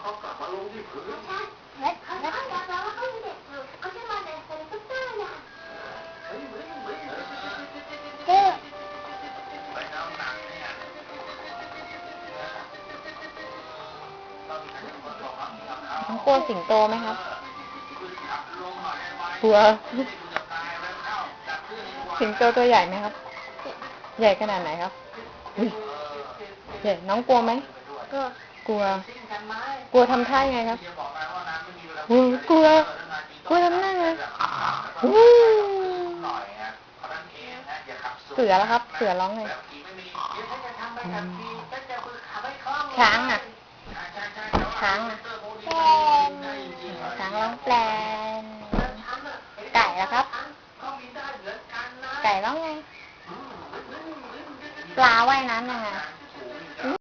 เขากลับมาลงที่พื้นใช่เขาอยากบอกว่าเขาเด็กอยู่เขาจะมาเด็กเป็นซุปเปอร์น่ะเจ๊น้องกลัวสิงโตไหมครับกลัว สิงโตตัวใหญ่ไหมครับใหญ่ขนาดไหนครับใหญ่น้องกลัวไหมกลัวกลัวทำท่าไงครับกลัวทำหน้าไงเสือแล้วครับเสือร้องไงช้างอ่ะช้างอ่ะ